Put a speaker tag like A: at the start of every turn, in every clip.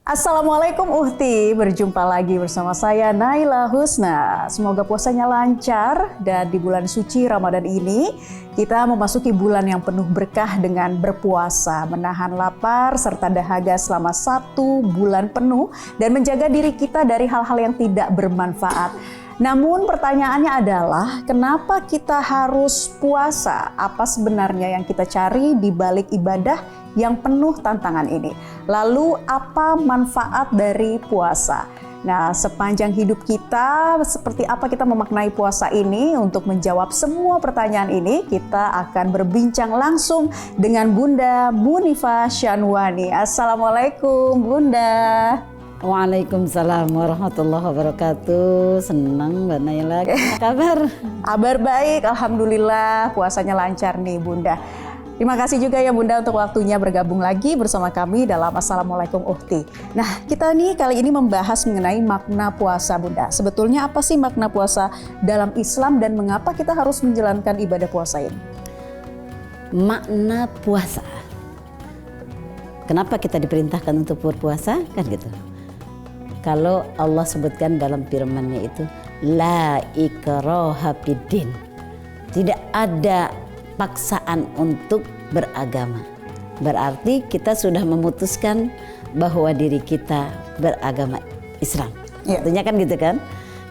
A: Assalamualaikum Uhti, berjumpa lagi bersama saya Naila Husna. Semoga puasanya lancar dan di bulan suci Ramadan ini kita memasuki bulan yang penuh berkah dengan berpuasa, menahan lapar serta dahaga selama 1 bulan penuh dan menjaga diri kita dari hal-hal yang tidak bermanfaat. Namun pertanyaannya adalah kenapa kita harus puasa? Apa sebenarnya yang kita cari di balik ibadah yang penuh tantangan ini? Lalu apa manfaat dari puasa? Nah, sepanjang hidup kita, seperti apa kita memaknai puasa ini? Untuk menjawab semua pertanyaan ini, kita akan berbincang langsung dengan Bunda Munifa Syanwani. Assalamualaikum Bunda.
B: Waalaikumsalam warahmatullahi wabarakatuh. Senang Mbak Naila. Apa kabar?
A: Kabar baik, alhamdulillah. Puasanya lancar nih Bunda. Terima kasih juga ya Bunda untuk waktunya bergabung lagi bersama kami dalam Assalamualaikum Uhti. Nah, kita nih kali ini membahas mengenai makna puasa Bunda. Sebetulnya apa sih makna puasa dalam Islam dan mengapa kita harus menjalankan ibadah puasa ini?
B: Makna puasa. Kenapa kita diperintahkan untuk berpuasa? Kan gitu. Kalau Allah sebutkan dalam firman-Nya itu la ikraha fiddin. Tidak ada paksaan untuk beragama. Berarti kita sudah memutuskan bahwa diri kita beragama Islam. Artinya kan gitu kan?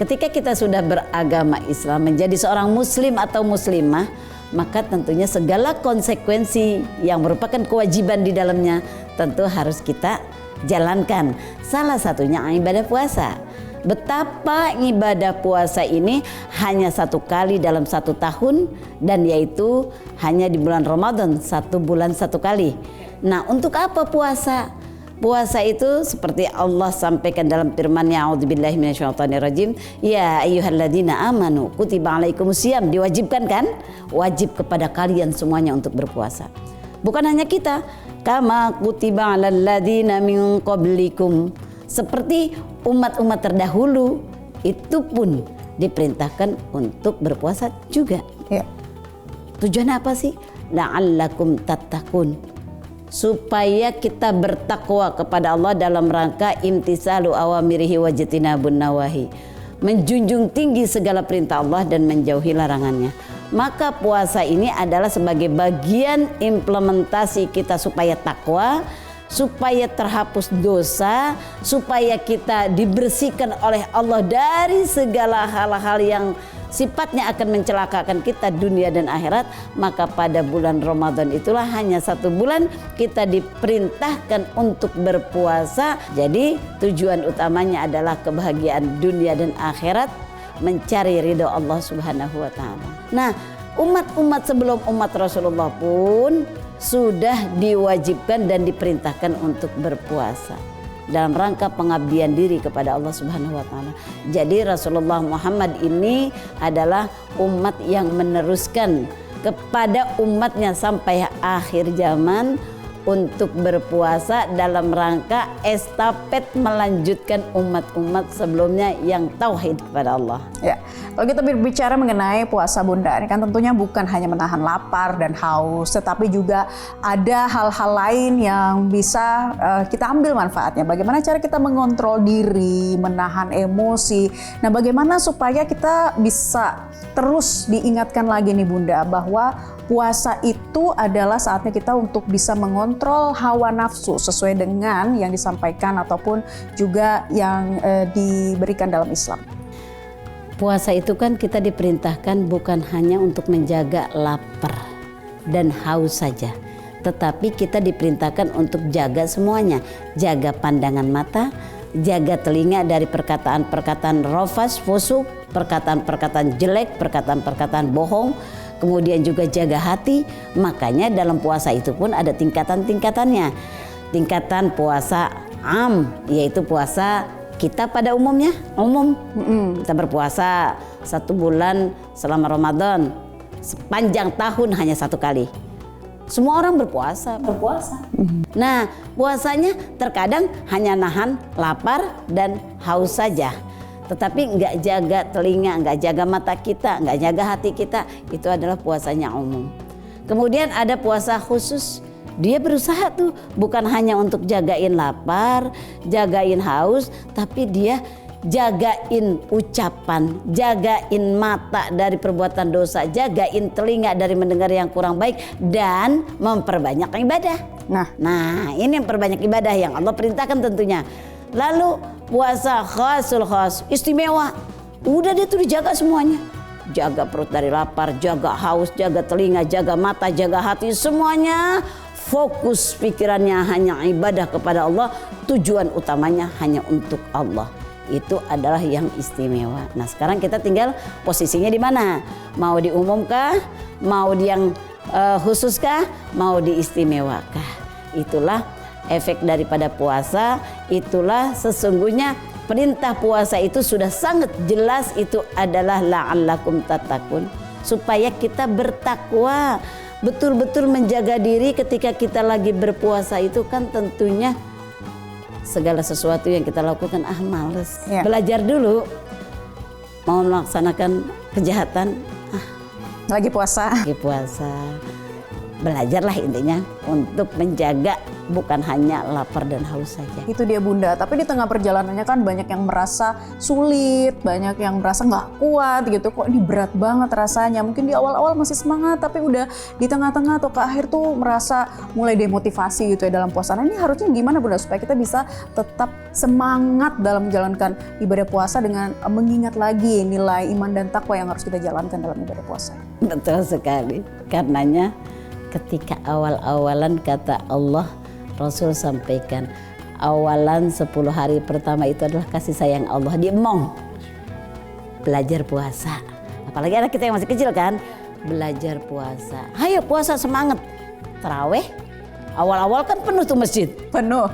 B: Ketika kita sudah beragama Islam, menjadi seorang muslim atau muslimah, maka tentunya segala konsekuensi yang merupakan kewajiban di dalamnya tentu harus kita jalankan. Salah satunya ibadah puasa. Betapa ibadah puasa ini hanya 1 kali dalam 1 tahun, dan yaitu hanya di bulan Ramadan, 1 bulan 1 kali. Nah, untuk apa puasa? Puasa itu seperti Allah sampaikan dalam firman-Nya, a'udzubillahi minasyaitonirrajim, ya ayyuhalladzina amanu kutiba alaikumusiyam, diwajibkan kan? Wajib kepada kalian semuanya untuk berpuasa. Bukan hanya kita, kama kutiba alal ladzina min qablikum, seperti umat-umat terdahulu itu pun diperintahkan untuk berpuasa juga.
A: Ya.
B: Tujuannya apa sih? La'allakum tattaqun, supaya kita bertakwa kepada Allah dalam rangka imtisalu awamirihi wa jitinabun nawahi, menjunjung tinggi segala perintah Allah dan menjauhi larangannya. Maka puasa ini adalah sebagai bagian implementasi kita supaya takwa, supaya terhapus dosa, supaya kita dibersihkan oleh Allah dari segala hal-hal yang sifatnya akan mencelakakan kita dunia dan akhirat. Maka pada bulan Ramadan itulah hanya 1 bulan kita diperintahkan untuk berpuasa. Jadi tujuan utamanya adalah kebahagiaan dunia dan akhirat, mencari ridho Allah Subhanahu wa taala. Nah, umat-umat sebelum umat Rasulullah pun sudah diwajibkan dan diperintahkan untuk berpuasa dalam rangka pengabdian diri kepada Allah Subhanahu wa taala. Jadi Rasulullah Muhammad ini adalah umat yang meneruskan kepada umatnya sampai akhir zaman untuk berpuasa dalam rangka estafet melanjutkan umat-umat sebelumnya yang tauhid kepada Allah.
A: Ya, kalau kita berbicara mengenai puasa Bunda, ini kan tentunya bukan hanya menahan lapar dan haus, tetapi juga ada hal-hal lain yang bisa kita ambil manfaatnya. Bagaimana cara kita mengontrol diri, menahan emosi. Nah, bagaimana supaya kita bisa terus diingatkan lagi nih Bunda, bahwa puasa itu adalah saatnya kita untuk bisa mengontrol hawa nafsu sesuai dengan yang disampaikan ataupun juga yang diberikan dalam Islam.
B: Puasa itu kan kita diperintahkan bukan hanya untuk menjaga lapar dan haus saja, tetapi kita diperintahkan untuk jaga semuanya. Jaga pandangan mata, jaga telinga dari perkataan-perkataan rafas, fusuk, perkataan-perkataan jelek, perkataan-perkataan bohong. Kemudian juga jaga hati. Makanya dalam puasa itu pun ada tingkatan-tingkatannya. Tingkatan puasa am, yaitu puasa kita pada umumnya, kita berpuasa 1 bulan selama Ramadan, sepanjang tahun hanya 1 kali. Semua orang berpuasa. Nah, puasanya terkadang hanya nahan lapar dan haus saja. Tetapi nggak jaga telinga, nggak jaga mata kita, nggak jaga hati kita, itu adalah puasanya umum. Kemudian ada puasa khusus, Dia berusaha tuh bukan hanya untuk jagain lapar, jagain haus, tapi dia jagain ucapan, jagain mata dari perbuatan dosa, jagain telinga dari mendengar yang kurang baik, dan memperbanyak ibadah. Nah, ini yang perbanyak ibadah yang Allah perintahkan tentunya. Lalu puasa khasul khas, istimewa. Udah dia tuh dijaga semuanya. Jaga perut dari lapar, jaga haus, jaga telinga, jaga mata, jaga hati, semuanya fokus pikirannya hanya ibadah kepada Allah, tujuan utamanya hanya untuk Allah. Itu adalah yang istimewa. Nah, sekarang kita tinggal posisinya di mana? Mau diumumkah? Mau yang khususkah? Mau diistimewakah? Itulah efek daripada puasa. Itulah sesungguhnya perintah puasa itu sudah sangat jelas, itu adalah la'allakum tattaqun, supaya kita bertakwa, betul-betul menjaga diri ketika kita lagi berpuasa. Itu kan tentunya segala sesuatu yang kita lakukan males. Belajar dulu, mau melaksanakan kejahatan
A: lagi puasa.
B: Belajarlah intinya untuk menjaga bukan hanya lapar dan haus saja.
A: Itu dia Bunda, tapi di tengah perjalanannya kan banyak yang merasa sulit, banyak yang merasa nggak kuat gitu, kok ini berat banget rasanya. Mungkin di awal-awal masih semangat, tapi udah di tengah-tengah atau ke akhir tuh merasa mulai demotivasi gitu ya dalam puasa. Nah, ini harusnya gimana Bunda supaya kita bisa tetap semangat dalam menjalankan ibadah puasa dengan mengingat lagi nilai iman dan takwa yang harus kita jalankan dalam ibadah puasa?
B: Betul sekali, karenanya ketika awal-awalan kata Allah, Rasul sampaikan, awalan 10 hari pertama itu adalah kasih sayang Allah. Dia mau belajar puasa. Apalagi anak kita yang masih kecil kan, belajar puasa. Ayo puasa, semangat. Taraweh, awal-awal kan penuh tuh masjid.
A: Penuh.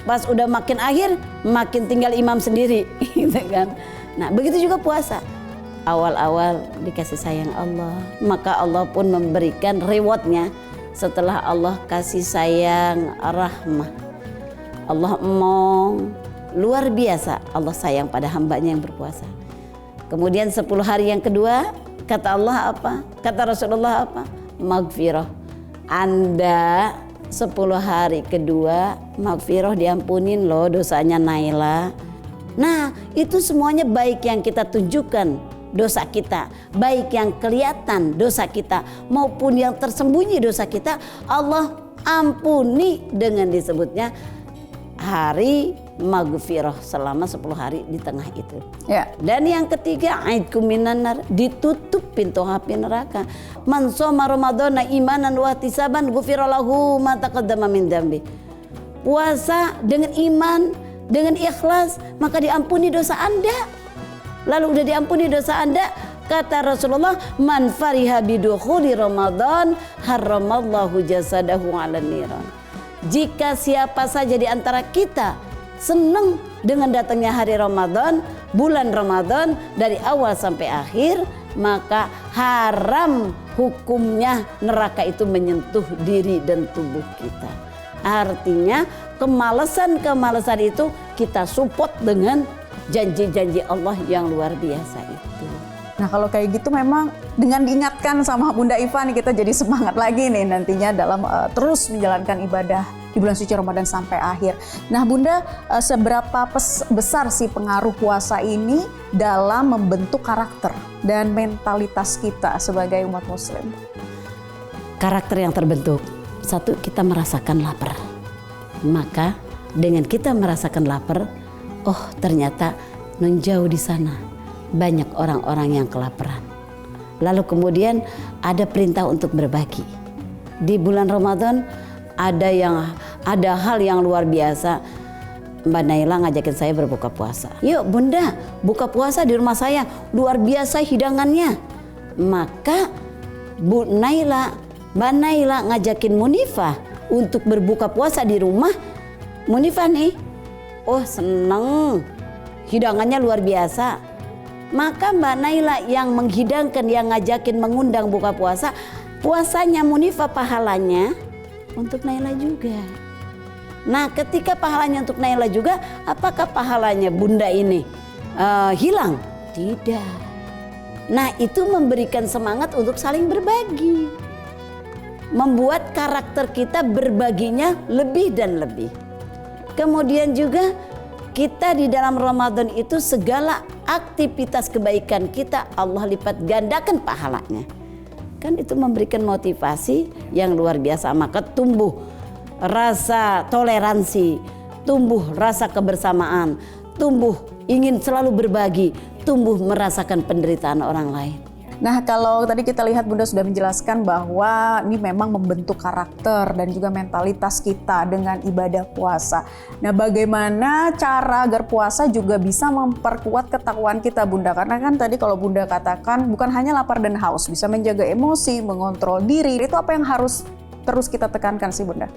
B: Pas udah makin akhir, makin tinggal imam sendiri. Gitu kan. Nah, begitu juga puasa. Awal-awal dikasih sayang Allah, maka Allah pun memberikan rewardnya. Setelah Allah kasih sayang rahmah, Allah emong luar biasa, Allah sayang pada hambanya yang berpuasa. Kemudian 10 hari yang kedua, kata Allah apa? Kata Rasulullah apa? Maghfirah. Anda 10 hari kedua maghfirah, diampunin loh dosanya Naila. Nah, itu semuanya baik yang kita tunjukkan dosa kita, baik yang kelihatan dosa kita maupun yang tersembunyi dosa kita, Allah ampuni dengan disebutnya hari maghfirah selama 10 hari di tengah itu. Dan yang ketiga, aidkum minan nar, ditutup pintu api neraka. Man shoma ramadhana imanan wa ihtisaban ghufira lahu ma taqaddama min dzambi. Puasa dengan iman, dengan ikhlas, maka diampuni dosa Anda. Lalu udah diampuni dosa Anda, kata Rasulullah, man fariha bidukhuli Ramadan haramallahu jasadahu 'alan niran. Jika siapa saja di antara kita senang dengan datangnya hari Ramadan, bulan Ramadan dari awal sampai akhir, maka haram hukumnya neraka itu menyentuh diri dan tubuh kita. Artinya kemalasan-kemalasan itu kita support dengan janji-janji Allah yang luar biasa itu.
A: Nah, kalau kayak gitu memang dengan diingatkan sama Bunda Iva nih, kita jadi semangat lagi nih nantinya dalam terus menjalankan ibadah di bulan suci Ramadan sampai akhir. Nah Bunda, seberapa besar sih pengaruh puasa ini dalam membentuk karakter dan mentalitas kita sebagai umat muslim?
B: Karakter yang terbentuk, satu, kita merasakan lapar. Maka dengan kita merasakan lapar, oh ternyata menjauh di sana banyak orang-orang yang kelaparan. Lalu kemudian ada perintah untuk berbagi. Di bulan Ramadan ada hal yang luar biasa. Mbak Naila ngajakin saya berbuka puasa. Yuk Bunda, buka puasa di rumah saya, luar biasa hidangannya. Maka Mbak Naila ngajakin Munifah untuk berbuka puasa di rumah. Munifah nih, oh seneng, hidangannya luar biasa. Maka Mbak Naila yang menghidangkan, yang ngajakin, mengundang buka puasa, puasanya Munifah pahalanya untuk Naila juga. Nah ketika pahalanya untuk Naila juga, apakah pahalanya Bunda ini hilang? Tidak. Nah itu memberikan semangat untuk saling berbagi. membuat karakter kita berbaginya lebih dan lebih. Kemudian juga kita di dalam Ramadan itu segala aktivitas kebaikan kita Allah lipat gandakan pahalanya. Kan itu memberikan motivasi yang luar biasa. Maka tumbuh rasa toleransi, tumbuh rasa kebersamaan, tumbuh ingin selalu berbagi, tumbuh merasakan penderitaan orang lain.
A: Nah, kalau tadi kita lihat Bunda sudah menjelaskan bahwa ini memang membentuk karakter dan juga mentalitas kita dengan ibadah puasa. Nah, bagaimana cara agar puasa juga bisa memperkuat ketakwaan kita, Bunda? Karena kan tadi kalau Bunda katakan bukan hanya lapar dan haus, bisa menjaga emosi, mengontrol diri. Itu apa yang harus terus kita tekankan sih, Bunda?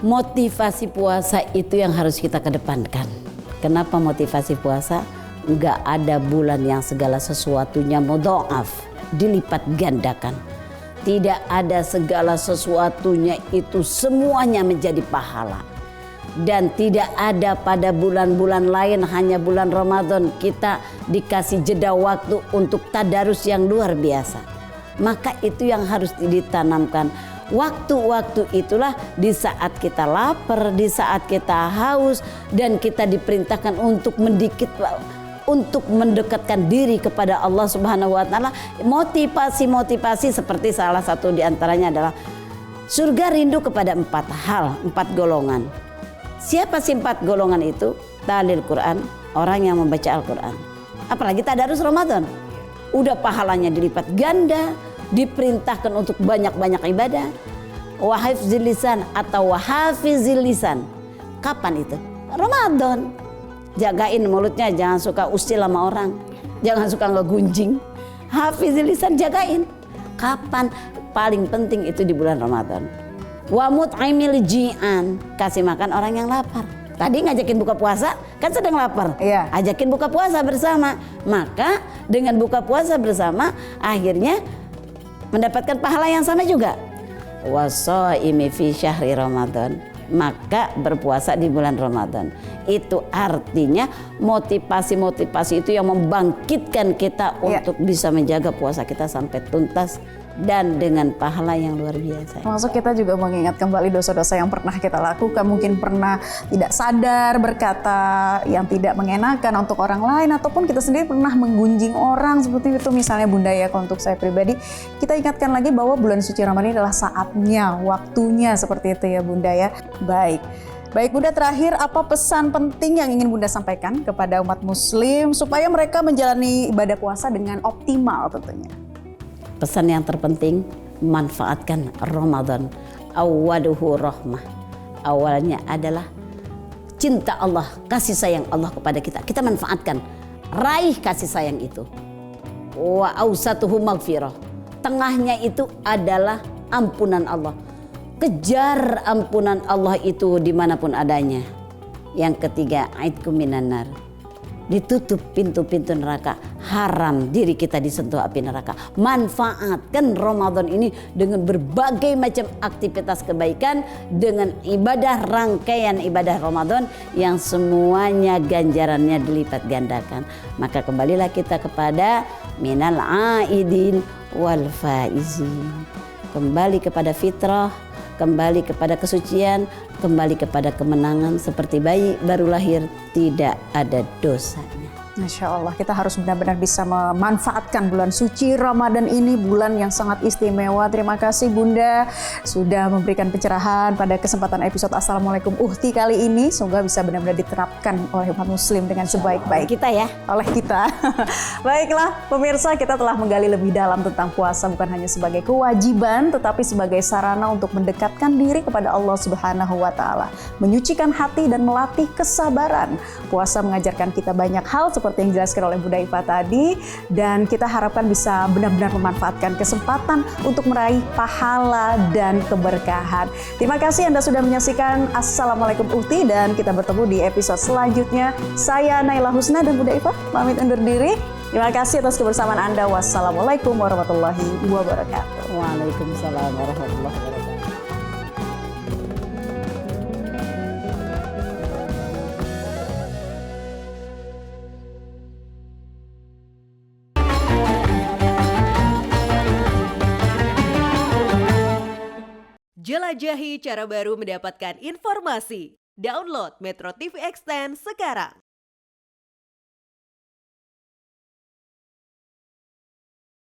B: Motivasi puasa itu yang harus kita kedepankan. Kenapa motivasi puasa? Enggak ada bulan yang segala sesuatunya mudha'af, dilipat gandakan. Tidak ada segala sesuatunya itu semuanya menjadi pahala. Dan tidak ada pada bulan-bulan lain, hanya bulan Ramadan kita dikasih jeda waktu untuk tadarus yang luar biasa. Maka itu yang harus ditanamkan. Waktu-waktu itulah di saat kita lapar, di saat kita haus, dan kita diperintahkan untuk untuk mendekatkan diri kepada Allah Subhanahu wa taala. Motivasi seperti salah satu diantaranya adalah surga rindu kepada 4 hal, 4 golongan. Siapa sih 4 golongan itu? Talil Quran, orang yang membaca Al-Quran. Apalagi tadarus Ramadan. Udah pahalanya dilipat ganda, diperintahkan untuk banyak-banyak ibadah. Wahifzil lisan atau wahafizil lisan. Kapan itu? Ramadan. Jagain mulutnya, jangan suka usil sama orang, jangan suka ngegunjing. Hafizil lisan, jagain. Kapan? Paling penting itu di bulan Ramadan. Wa mut'imil ji'an, kasih makan orang yang lapar. Tadi ngajakin buka puasa, kan sedang lapar.
A: Iya.
B: Ajakin buka puasa bersama. Maka dengan buka puasa bersama, akhirnya mendapatkan pahala yang sama juga. Washaimi fi syahri Ramadan. Maka berpuasa di bulan Ramadan. Itu artinya motivasi itu yang membangkitkan kita untuk bisa menjaga puasa kita sampai tuntas dan dengan pahala yang luar biasa.
A: Maksud kita juga mengingat kembali dosa-dosa yang pernah kita lakukan. Mungkin pernah tidak sadar berkata yang tidak mengenakan untuk orang lain, ataupun kita sendiri pernah menggunjing orang seperti itu misalnya, Bunda ya. Untuk saya pribadi, kita ingatkan lagi bahwa bulan suci Ramadan adalah saatnya, waktunya seperti itu ya Bunda ya. Baik Bunda, terakhir apa pesan penting yang ingin Bunda sampaikan kepada umat muslim supaya mereka menjalani ibadah puasa dengan optimal tentunya?
B: Pesan yang terpenting, manfaatkan Ramadan. Awaduhu rahmah. Awalnya adalah cinta Allah, kasih sayang Allah kepada kita. Kita manfaatkan, raih kasih sayang itu. Wa ausatuhu maghfirah. Tengahnya itu adalah ampunan Allah. Kejar ampunan Allah itu dimanapun adanya. Yang ketiga, aidkum minan nar. Ditutup pintu-pintu neraka, haram diri kita disentuh api neraka. Manfaatkan Ramadan ini dengan berbagai macam aktivitas kebaikan, dengan ibadah, rangkaian ibadah Ramadan yang semuanya ganjarannya dilipat gandakan. Maka kembalilah kita kepada minal aidin wal faizin. Kembali kepada fitrah, kembali kepada kesucian, kembali kepada kemenangan seperti bayi baru lahir, tidak ada dosanya.
A: Masya Allah, kita harus benar-benar bisa memanfaatkan bulan suci Ramadan ini, bulan yang sangat istimewa. Terima kasih Bunda sudah memberikan pencerahan pada kesempatan episode Assalamualaikum Uhti kali ini. Semoga bisa benar-benar diterapkan oleh umat muslim dengan sebaik-baik
B: Kita ya.
A: oleh kita. Baiklah pemirsa, kita telah menggali lebih dalam tentang puasa bukan hanya sebagai kewajiban, tetapi sebagai sarana untuk mendekatkan diri kepada Allah Subhanahu wa Ta'ala, menyucikan hati dan melatih kesabaran. Puasa mengajarkan kita banyak hal seperti yang dijelaskan oleh Bunda Iva tadi, dan kita harapkan bisa benar-benar memanfaatkan kesempatan untuk meraih pahala dan keberkahan. Terima kasih Anda sudah menyaksikan Assalamualaikum Uhti, dan kita bertemu di episode selanjutnya. Saya Naila Husna dan Bunda Iva pamit undur diri. Terima kasih atas kebersamaan Anda. Wassalamualaikum warahmatullahi wabarakatuh.
B: Waalaikumsalam warahmatullahi wabarakatuh.
C: Jelajahi cara baru mendapatkan informasi. Download Metro TV Extend sekarang.